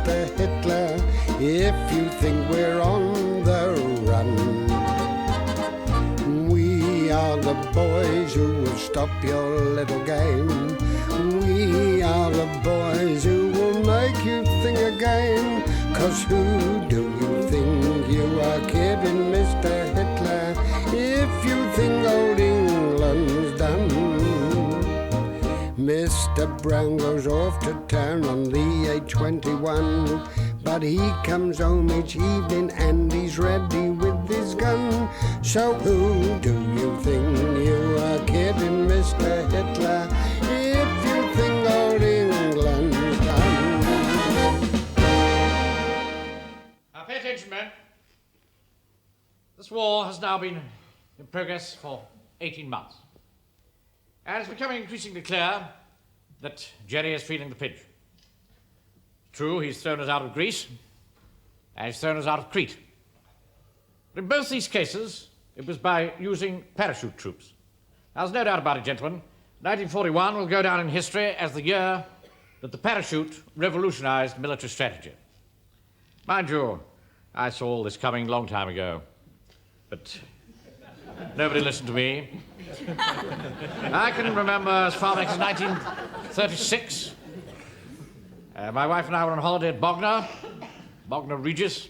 Mr. Hitler, if you think we're on the run. We are the boys who will stop your little game. We are the boys who will make you think again. 'Cause who do you think you are kidding, Mr. Hitler, if you think old England's done? Mr. Brown goes off to town on the A21, but he comes home each evening and he's ready with his gun. So who do you think you are kidding, Mr. Hitler, if you think old England's done? Now pay attention, men. This war has now been in progress for 18 months. And it's becoming increasingly clear that Jerry is feeling the pinch. True, he's thrown us out of Greece, and he's thrown us out of Crete. But in both these cases, it was by using parachute troops. Now, there's no doubt about it, gentlemen. 1941 will go down in history as the year that the parachute revolutionized military strategy. Mind you, I saw all this coming a long time ago, but nobody listened to me. I can remember as far back as 1936. My wife and I were on holiday at Bognor Regis,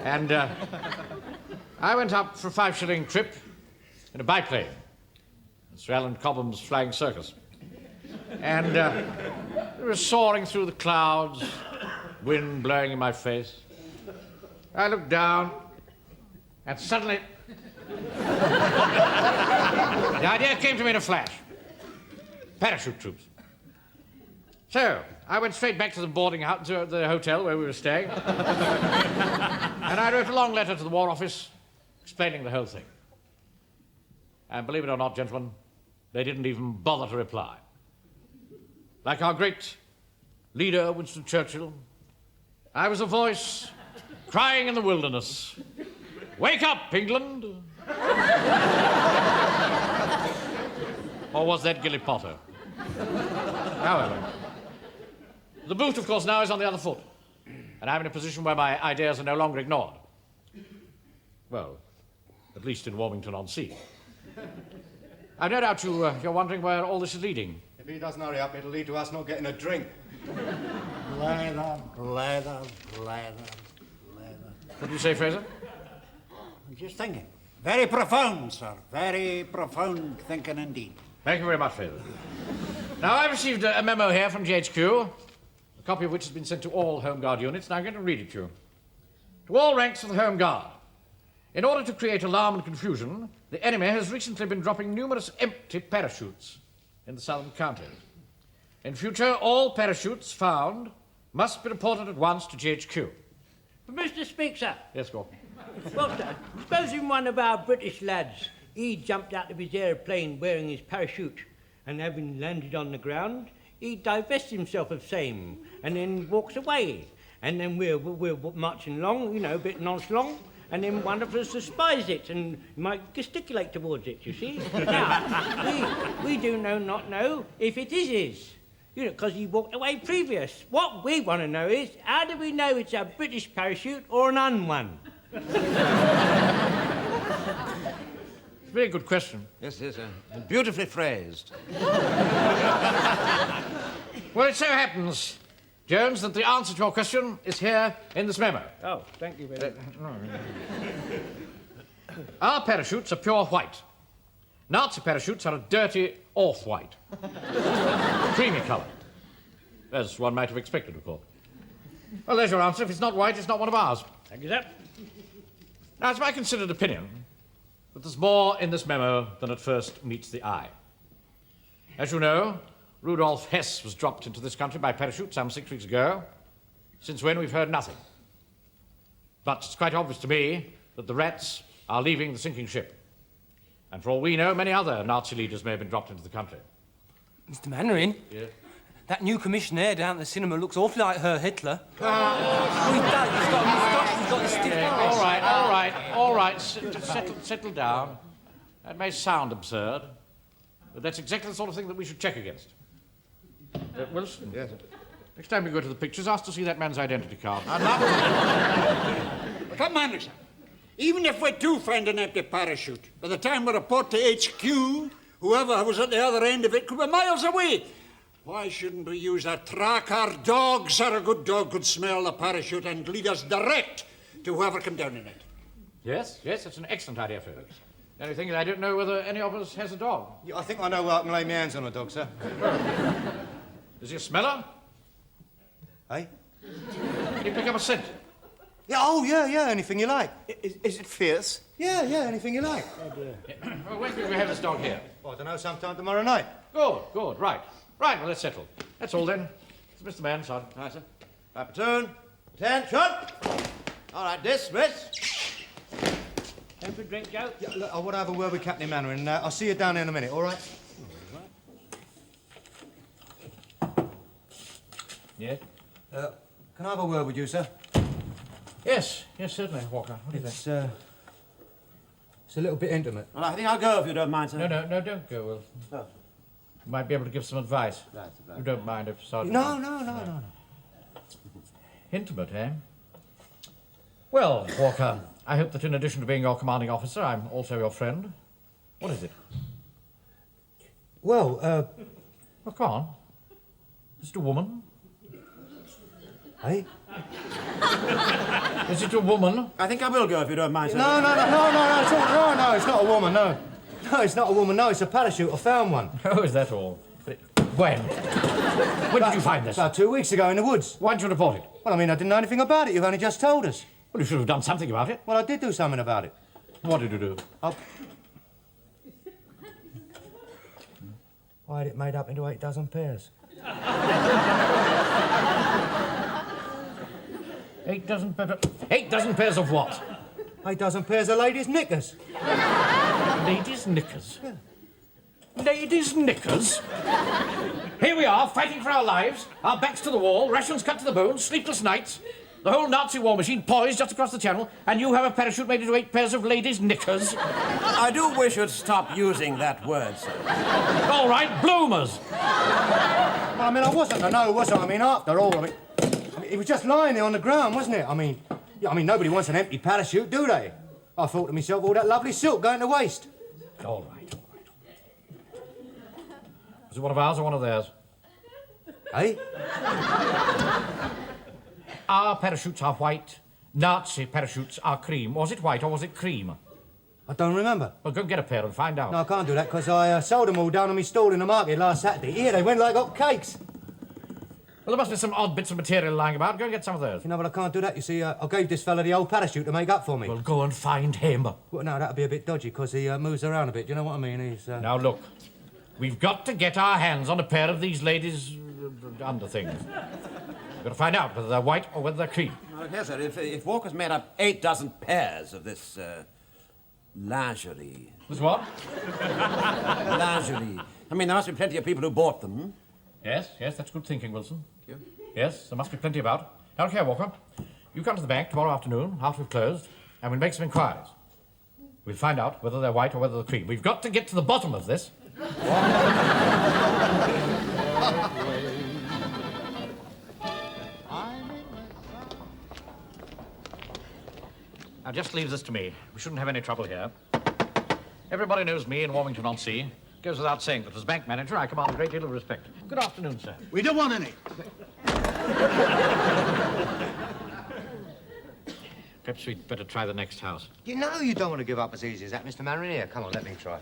and I went up for a 5-shilling trip in a biplane, Sir Alan Cobham's Flying Circus. And we were soaring through the clouds, wind blowing in my face. I looked down, and suddenly the idea came to me in a flash. Parachute troops. So, I went straight back to the boarding house, to the hotel where we were staying, and I wrote a long letter to the War Office explaining the whole thing. And believe it or not, gentlemen, they didn't even bother to reply. Like our great leader, Winston Churchill, I was a voice crying in the wilderness, "Wake up, England!" Or was that Gilly Potter? However, the boot, of course, now is on the other foot, and I'm in a position where my ideas are no longer ignored. Well, at least in Warmington-on-Sea. I've no doubt you're wondering where all this is leading. If he doesn't hurry up, it'll lead to us not getting a drink. Blather. What do you say, Frazer? I'm just thinking. Very profound, sir. Very profound thinking indeed. Thank you very much, Frazer. Now, I've received a memo here from GHQ, a copy of which has been sent to all Home Guard units, and I'm going to read it to you. To all ranks of the Home Guard. In order to create alarm and confusion, the enemy has recently been dropping numerous empty parachutes in the southern counties. In future, all parachutes found must be reported at once to GHQ. But Mr. Speaker. Yes, go on. Well, sir, supposing one of our British lads, he jumped out of his aeroplane wearing his parachute, and having landed on the ground, he divests himself of same, and then walks away. And then we're marching along, you know, a bit nonchalant, and then one of us spies it and might gesticulate towards it, you see. Now, we do not know if it is his, you know, because he walked away previous. What we want to know is, how do we know it's a British parachute or an un one? It's a very good question. Yes, beautifully phrased. Well, it so happens, Jones, that the answer to your question is here in this memo. Oh, thank you very much. Our parachutes are pure white. Nazi parachutes are a dirty off-white. Creamy colour. As one might have expected, of course. Well, there's your answer. If it's not white, it's not one of ours. Thank you, sir. Now, it's my considered opinion that there's more in this memo than at first meets the eye. As you know, Rudolf Hess was dropped into this country by parachute some 6 weeks ago, since when we've heard nothing. But it's quite obvious to me that the rats are leaving the sinking ship. And for all we know, many other Nazi leaders may have been dropped into the country. Mr. Mainwaring? Yes? That new commissionaire down at the cinema looks awfully like Herr Hitler. He does. He's got a moustache, he's got this stiff voice. All right. Settle down. That may sound absurd, but that's exactly the sort of thing that we should check against. Wilson? Yes. Next time you go to the pictures, ask to see that man's identity card. I'd love to. But come on, sir. Even if we do find an empty parachute, by the time we report to HQ, whoever was at the other end of it could be miles away. Why shouldn't we use a track? Our dogs, or a good dog could smell the parachute and lead us direct to whoever came down in it. Yes, that's an excellent idea, Frazer. The only thing is I don't know whether any of us has a dog. Yeah, I think I know where I can lay my hands on a dog, sir. Is he a smeller? Hey? Can he pick up a scent? Yeah, anything you like. Is it fierce? Yeah, anything you like. Well, when can we have this dog here? Well, I don't know, sometime tomorrow night. Good, right. Right, well, let's settle. That's all then. It's Mr. Man, Sergeant. Right, sir. Right, platoon. Attention. All right, dismiss. Time for a drink, Joe? Yeah, look, I want to have a word with Captain Mainwaring, and I'll see you down there in a minute, all right? Yes? Can I have a word with you, sir? Yes, certainly, Walker. What do you think? It's a little bit intimate. Well, I think I'll go if you don't mind, sir. No, don't go, Wilson. Oh. You might be able to give some advice. Right. You don't mind if Sergeant... No. Intimate, eh? Well, Walker, I hope that in addition to being your commanding officer, I'm also your friend. What is it? Well, Well, come on. Is it a woman? hey? Is it a woman? I think I will go if you don't mind, sir. No, it's not a woman, no. No, it's not a woman, no, it's a parachute. I found one. Oh, is that all? When? When did you find this? About 2 weeks ago in the woods. Why didn't you report it? Well, I mean, I didn't know anything about it. You've only just told us. Well, you should have done something about it. Well, I did do something about it. What did you do? I had it made up into 8 dozen pairs. 8 dozen pairs... 8 dozen pairs of what? 8 dozen pairs of ladies' knickers. Ladies' knickers? Ladies' knickers? Here we are, fighting for our lives, our backs to the wall, rations cut to the bone, sleepless nights, the whole Nazi war machine poised just across the channel, and you have a parachute made into 8 pairs of ladies' knickers? I do wish you'd stop using that word, sir. All right, bloomers. Well, I mean, I wasn't a no, was I? I mean, after all, I mean, it was just lying there on the ground, wasn't it? I mean, nobody wants an empty parachute, do they? I thought to myself, all that lovely silk going to waste. All right. Was it one of ours or one of theirs? Eh? Our parachutes are white, Nazi parachutes are cream. Was it white or was it cream? I don't remember. Well, go get a pair and find out. No, I can't do that, because I sold them all down on my stall in the market last Saturday. Here, they went like hot cakes. Well, there must be some odd bits of material lying about. Go and get some of those. You know, but I can't do that. You see, I gave this fella the old parachute to make up for me. Well, go and find him. Well, no, that'd be a bit dodgy, because he moves around a bit. Do you know what I mean? He's... Now, look. We've got to get our hands on a pair of these ladies' under things. We've got to find out whether they're white or whether they're cream. Okay, sir, if Walker's made up 8 dozen pairs of this, lingerie... This what? Lingerie. I mean, there must be plenty of people who bought them. Yes, that's good thinking, Wilson. Thank you. Yes, there must be plenty about. Now, look here, Walker. You come to the bank tomorrow afternoon, after we've closed, and we'll make some inquiries. We'll find out whether they're white or whether they're cream. We've got to get to the bottom of this. Now, just leave this to me. We shouldn't have any trouble here. Everybody knows me in Warmington-on-Sea. Goes without saying that as bank manager, I command a great deal of respect. Good afternoon, sir. We don't want any. Perhaps we'd better try the next house. You know you don't want to give up as easy as that, Mr. Mainwaring. Here, come on, let me try.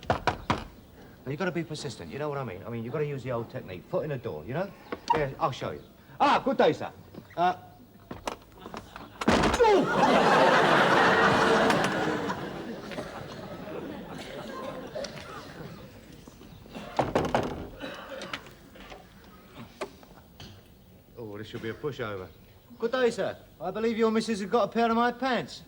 Now, you've got to be persistent, you know what I mean? I mean, you've got to use the old technique. Foot in the door, you know? Yeah, I'll show you. Ah, good day, sir. Oh, this should be a pushover. Good day, sir. I believe your missus has got a pair of my pants.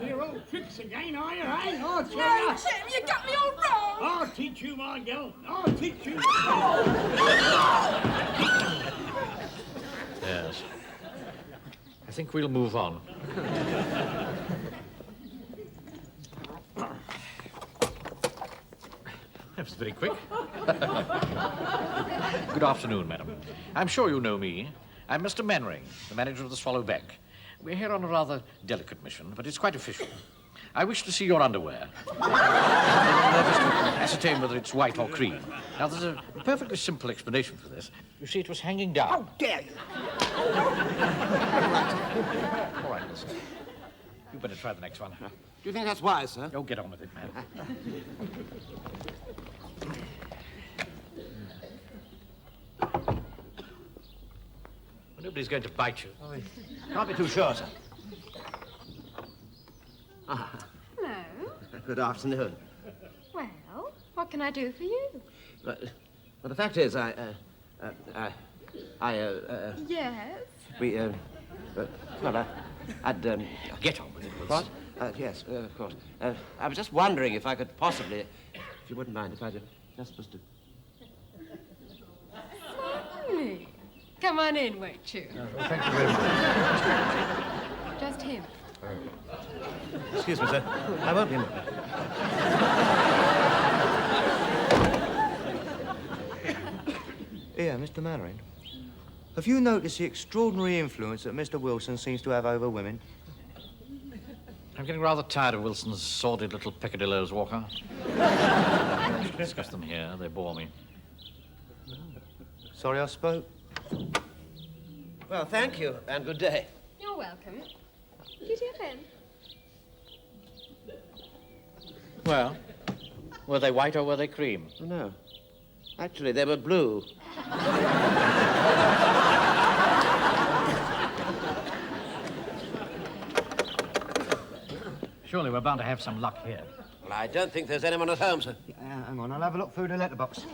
Your old tricks again, are you, eh? No, Jim, you got me all wrong. I'll teach you, my girl. I'll teach you. Yes. I think we'll move on. is very quick. Good afternoon, madam. I'm sure you know me. I'm Mr. Mainwaring, the manager of the Swallow Beck. We're here on a rather delicate mission, but it's quite official. I wish to see your underwear. Just to ascertain whether it's white or cream. Now, there's a perfectly simple explanation for this. You see, it was hanging down. How dare you? All right, listen. You better try the next one. Do you think that's wise, sir? Oh, get on with it, man. Nobody's going to bite you. Can't be too sure, sir. Hello. Good afternoon. Well, what can I do for you? Well, the fact is, Yes. I'd, Get on with it, Wilson. What? Yes, of course. I was just wondering if I could possibly, if you wouldn't mind, if I just was to... Certainly. Come on in, won't you? Well, thank you very much. Just him. Excuse me, sir. I won't be a minute. Here, Mr. Mainwaring. Have you noticed the extraordinary influence that Mr. Wilson seems to have over women? I'm getting rather tired of Wilson's sordid little peccadillos, Walker. Discuss them here. They bore me. Sorry I spoke. Well, thank you, and good day. You're welcome. Did you have him? Well, were they white or were they cream? Oh, no. Actually, they were blue. Surely we're bound to have some luck here. Well, I don't think there's anyone at home, sir. Hang on, I'll have a look through the letterbox.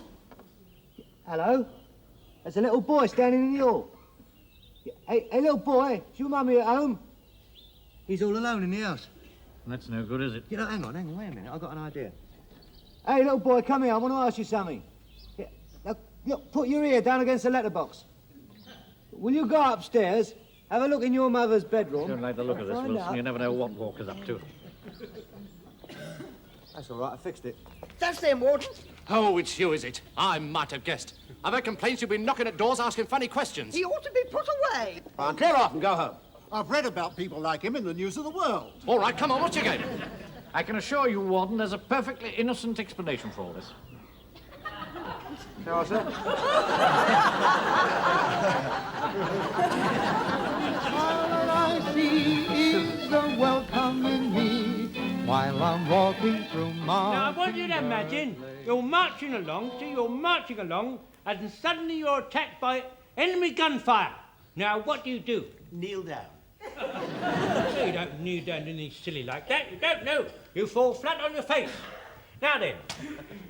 Hello? There's a little boy standing in the hall. Hey, little boy, is your mummy at home? He's all alone in the house. That's no good, is it? You know, hang on, wait a minute, I've got an idea. Hey, little boy, come here, I want to ask you something. Yeah, now, look, put your ear down against the letterbox. Will you go upstairs, have a look in your mother's bedroom? I don't like the look of this, Wilson. You never know what Walker's up to. That's all right, I fixed it. That's them, Warden. Oh, it's you, is it? I might have guessed. I've had complaints you've been knocking at doors asking funny questions. He ought to be put away. Clear off and go home. I've read about people like him in the news of the world. All right, come on, what's your game? I can assure you, Warden, there's a perfectly innocent explanation for all this. No, sir. All I see is the welcome in me while I'm walking through my... Now, I want you to imagine you're marching along, and suddenly you're attacked by enemy gunfire. Now, what do? Kneel down. No, you don't kneel down to anything silly like that. You don't know. You fall flat on your face. Now then,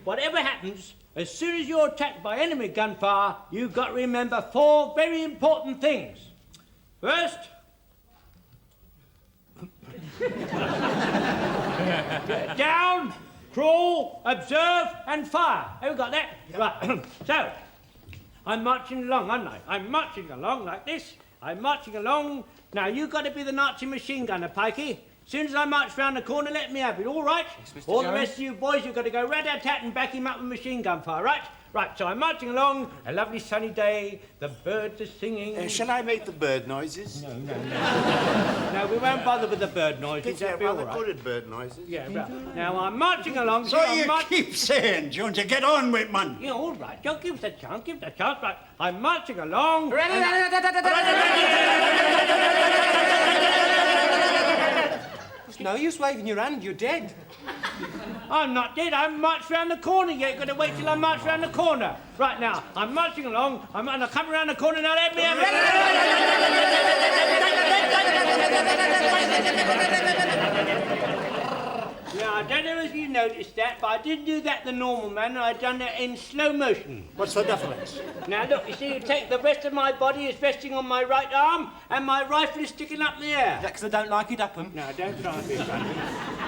whatever happens, as soon as you're attacked by enemy gunfire, you've got to remember 4 very important things. First, down, crawl, observe, and fire. Have you got that? Yep. Right. So, I'm marching along, aren't I? I'm marching along like this. I'm marching along. Now, you've got to be the Nazi machine gunner, Pikey. As soon as I march round the corner, let me have it, all right? Yes, Mr. All Jones. the rest of you boys, you've got to go rat-a-tat and back him up with machine gun fire, right? Right, so I'm marching along, a lovely sunny day, the birds are singing. Shall I make the bird noises? No. No, we won't bother with the bird noises, that'll be all right. good at bird noises. Yeah, right. Now, I'm marching along... So you keep saying, don't you get on with, man? Yeah, all right, don't give us a chance, right. I'm marching along... There's no use waving your hand, you're dead. I'm not dead, I haven't marched round the corner yet. Got to wait till I march round the corner. Right now, I'm marching along, and I come around the corner, now let me have Now, I don't know if you noticed that, but I didn't do that the normal manner. I done it in slow motion. What's the difference? Now, look, you see, you take the rest of my body is resting on my right arm, and my rifle is sticking up in the air. That's 'cause I don't like it up 'em. No, don't try and be funny.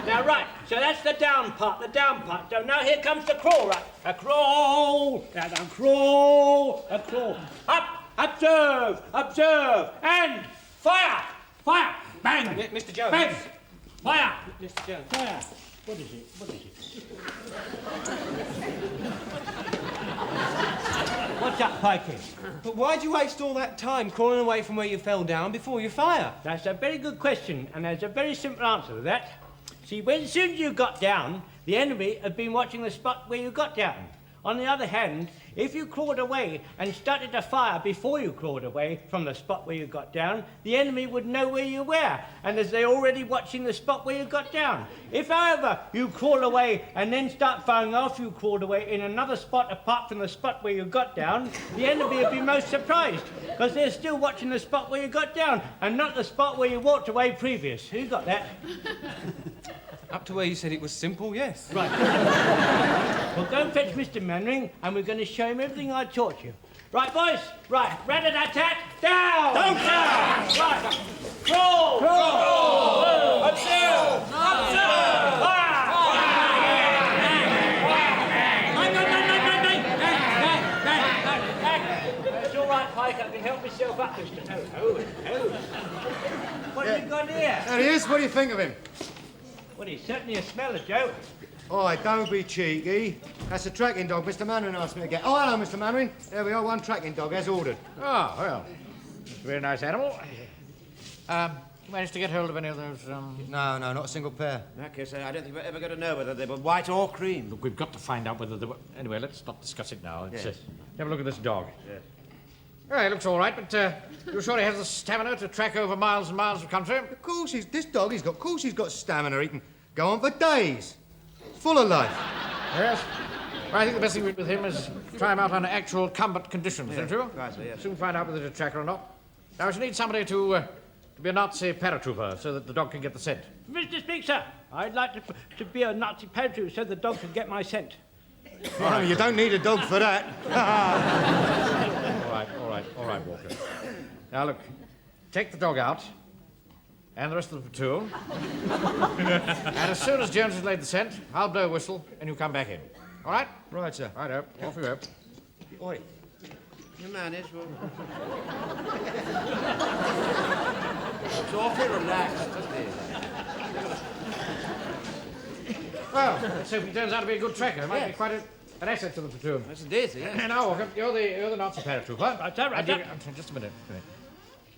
Now, right, so that's the down part. So now here comes the crawl, right? A crawl, now crawl, a crawl. Up, observe, and fire, bang. Mr. Jones. Bang, fire, Mr. Jones, fire. What is it? What's up, Pikey? But why'd you waste all that time crawling away from where you fell down before you fire? That's a very good question, and there's a very simple answer to that. See, as soon as you got down, the enemy had been watching the spot where you got down. On the other hand, if you crawled away and started to fire before you crawled away from the spot where you got down, the enemy would know where you were, and as they're already watching the spot where you got down. If, however, you crawl away and then start firing after you crawled away in another spot apart from the spot where you got down, the enemy would be most surprised, because they're still watching the spot where you got down, and not the spot where you walked away previous. Who got that? Up to where you said it was simple, yes. Right. Well, go and fetch Mr. Mainwaring, and we're going to show him everything I taught you. Right, boys? Right. Rat-a-tat-tat, down! Down! Right. Crawl! Crawl! Observe! Observe! It's all right, Pike. I can help myself up, Mr. Oh. What have you got here? There he is. What do you think of him? Well, he's certainly a smeller, Joe. Oh, don't be cheeky. That's a tracking dog Mr. Mainwaring asked me to get. Oh, hello, Mr. Mainwaring. There we are, one tracking dog, as ordered. Oh, well, it's a very nice animal. Managed to get hold of any of those, No, not a single pair. In that case, I don't think we're ever going to know whether they were white or cream. Look, we've got to find out whether they were... Anyway, let's not discuss it now. Let's Yes. have a look at this dog. Yes. All right, looks all right, but you sure he has the stamina to track over miles and miles of country? Of course, he's got stamina. He can go on for days. Full of life. Yes. Well, I think the best thing with him is try him out under actual combat conditions, don't you? Right, sir, yes. Soon find out whether it's a tracker or not. Now, we should need somebody to be a Nazi paratrooper so that the dog can get the scent. Mr. Speaker, I'd like to be a Nazi paratrooper so the dog can get my scent. Oh, you don't need a dog for that. All right, Walker. Now, look, take the dog out, and the rest of the platoon. And as soon as Jones has laid the scent, I'll blow a whistle, and you come back in. All right? Right, sir. Righto, off you go. Oi. You manage, well... It's awfully relaxed, isn't it? Well, let's hope he turns out to be a good tracker. It might be quite an asset to the platoon. Yes, indeed, yes. Now, Walker, you're the Nazi paratrooper. Right. Just a minute.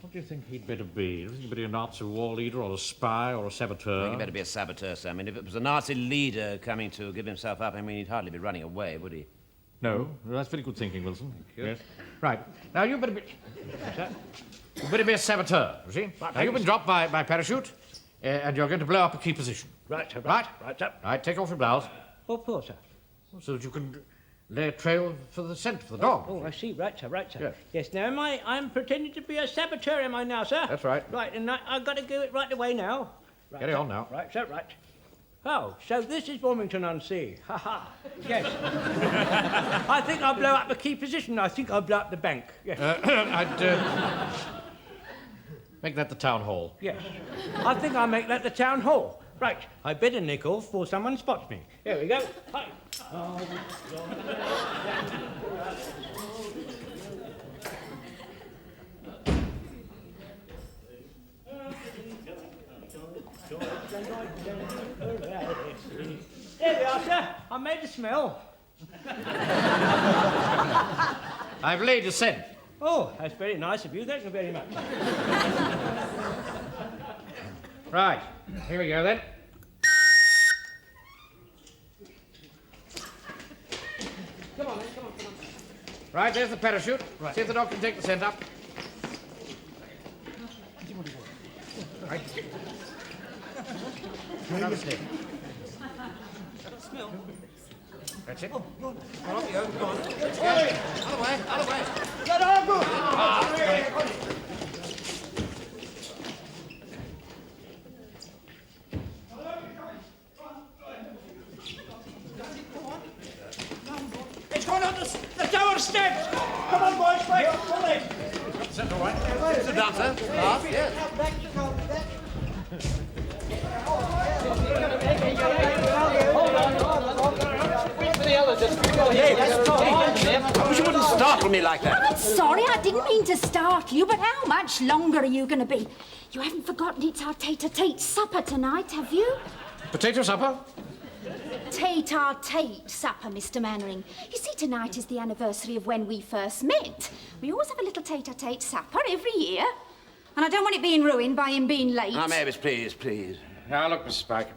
What do you think he'd better be? Do you think he'd be a Nazi war leader or a spy or a saboteur? I think he'd better be a saboteur, sir. I mean, if it was a Nazi leader coming to give himself up, I mean, he'd hardly be running away, would he? No. Well, that's very good thinking, Wilson. Thank you. Yes. Right. Now, you better be... You better be a saboteur, you see? Now, you've been dropped by parachute, and you're going to blow up a key position. Right, sir. Right? Right, sir. Right, take off your blouse. What for, sir? So that you can lay a trail for the scent for the dog. Oh, I see. Right, sir. Yes. Yes, now, I'm pretending to be a saboteur, am I now, sir? That's right. Right, and I've got to do it right away now. Right, Carry on now. Right, sir, right. Oh, so this is Wilmington-on-Sea. Ha-ha. Yes. I think I'll blow up the key position. I think I'll blow up the bank. Yes. I'd make that the town hall. Yes. I think I'll make that the town hall. Right. I better nick off before someone spots me. Here we go. Hi. There we are, sir. I made the smell. I've laid a scent. Oh, that's very nice of you. Thank you very much. Right. Here we go, then. Come on. Right, there's the parachute. Right. See if the dog can take the scent up. Right. Another stick. Smell. That's it. Go on. Out of the way. Get over! It's going up the tower steps. Come on, boys, quick. Pull in. Scent all right? Sit down, sir. Yes. I wish you wouldn't startle me like that. I'm sorry, I didn't mean to startle you, but how much longer are you going to be? You haven't forgotten it's our tete-a-tete supper tonight, have you? Potato supper? tete-a-tete supper, Mr. Mainwaring. You see, tonight is the anniversary of when we first met. We always have a little tete-a-tete supper every year. And I don't want it being ruined by him being late. Now, Mavis, please. Now, look, Mr. Spike.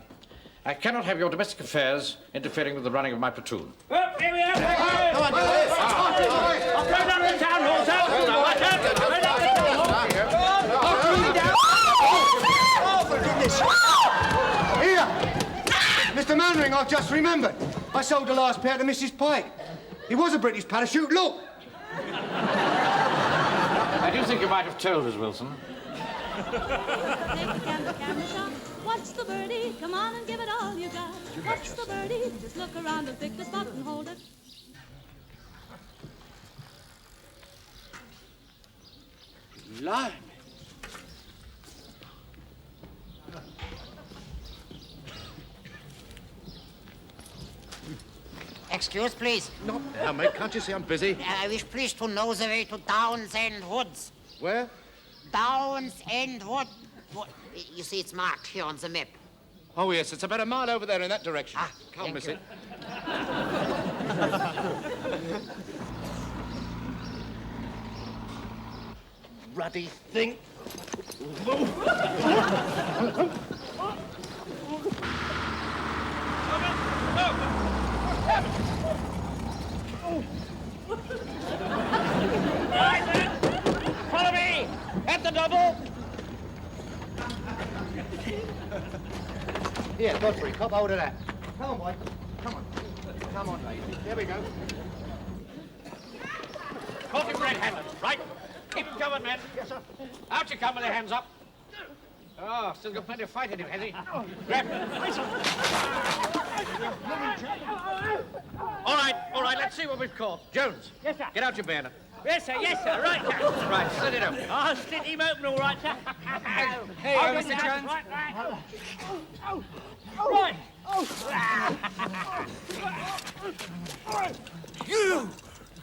I cannot have your domestic affairs interfering with the running of my platoon. Oh, here we are. Come on, do this. I'll throw down the town hall, sir. Here! Mr. Mainwaring, I've just remembered. I sold the last pair to Mrs. Pike. It was a British parachute, look! I do think you might have told us, Wilson. Watch the birdie, come on and give it all you got. Watch the birdie, just look around and pick the spot and hold it. Blimey. Excuse, please. Not now, mate. Can't you see I'm busy? I wish please to know the way to Downs End Woods. Where? Downs End Wood. You see, it's marked here on the map. Oh, yes. It's about a mile over there in that direction. Ah, Can't miss you. it. Ruddy thing. Follow me! At the double! Here, Godfrey, cop hold of that. Come on, boy. Come on. Come on, lady. There we go. Caught him red-handed, right? Keep him covered, men. Yes, sir. Out you come with your hands up. Oh, still got plenty of fight in him, has he? Grab him. All right, let's see what we've caught. Jones. Yes, sir. Get out your bayonet. Yes, sir, right, sir. Right, slit it open. I'll slit him open all right, sir. Hey, Mr. Jones. Right.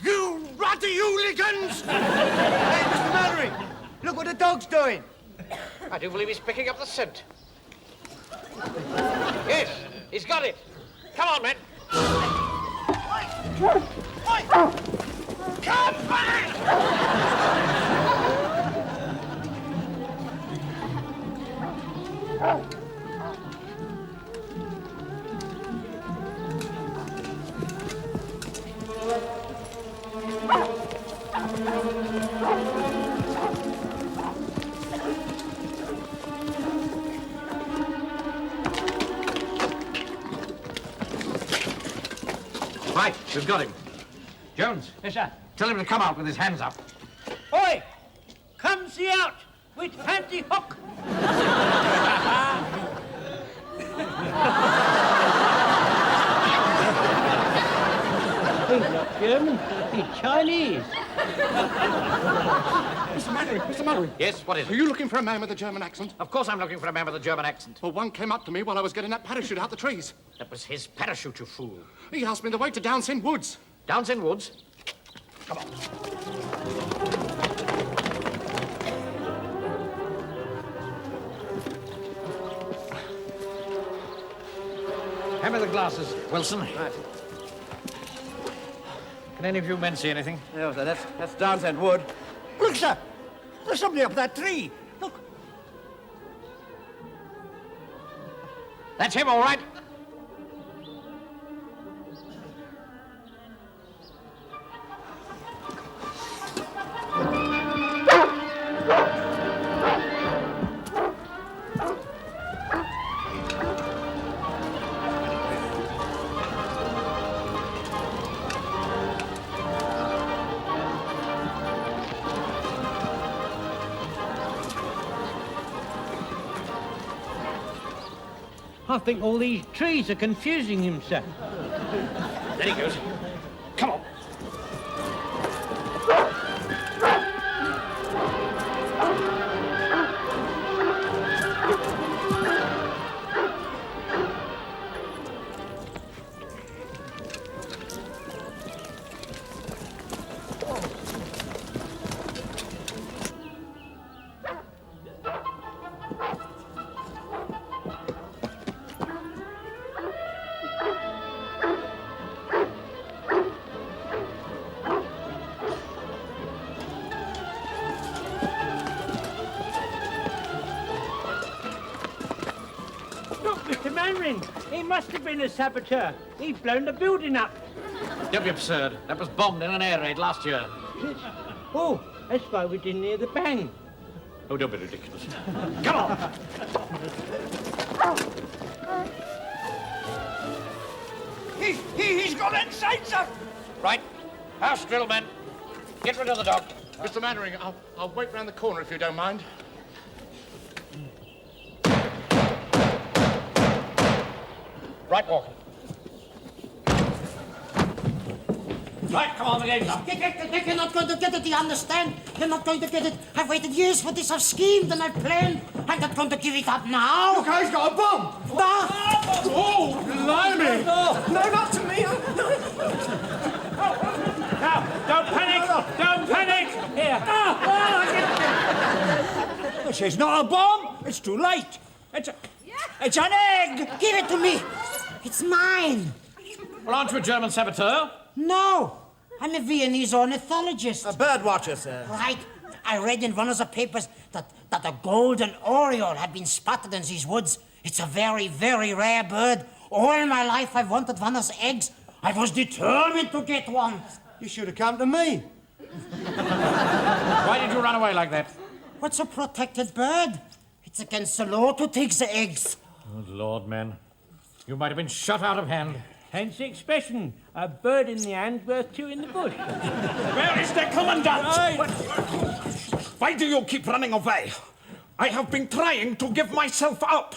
You ruddy hooligans! Hey, Mr. Mainwaring, look what the dog's doing. I do believe he's picking up the scent. Yes, he's got it. Come on, men. Come back! Right, we've got him. Jones. Yes, sir. Tell him to come out with his hands up. Oi! Come see out with fancy hook. He's not German, he's Chinese. Mr. Mainwaring. Yes, what is it? Are you looking for a man with a German accent? Of course I'm looking for a man with a German accent. Well, one came up to me while I was getting that parachute out the trees. That was his parachute, you fool. He asked me the way to Downs End Woods. Downs End Woods? Come on. Hand me the glasses, Wilson. Right. Can any of you men see anything? No, sir, that's Downs End Wood. Look, sir. There's somebody up that tree. Look. That's him, all right. I think all these trees are confusing him, sir. There he goes. Come on. Mr. Mainwaring. He must have been a saboteur. He's blown the building up. Don't be absurd. That was bombed in an air raid last year. Oh, that's why we didn't hear the bang. Oh, don't be ridiculous. Come on! He's got inside, sir. Right. House drill, men. Get rid of the dog. Mr. Mainwaring, I'll wait round the corner if you don't mind. Right, Walker. Right, come on, the game's up. You're not going to get it, do you understand? You're not going to get it. I've waited years for this. I've schemed and I've planned. I'm not going to give it up now. Look, he's got a bomb. No. Oh, blimey. No, not to me. Now, don't panic! Don't panic! Here. She's not a bomb. It's too late. It's an egg. Give it to me. It's mine. Well, aren't you a German saboteur? No. I'm a Viennese ornithologist. A bird watcher, sir. Right. I read in one of the papers that a golden oriole had been spotted in these woods. It's a very, very rare bird. All my life I've wanted one of the eggs. I was determined to get one. You should have come to me. Why did you run away like that? What's a protected bird? It's against the law to take the eggs. Good Lord, man. You might have been shot out of hand. Hence the expression, a bird in the hand worth two in the bush. Where is the commandant? Why do you keep running away? I have been trying to give myself up.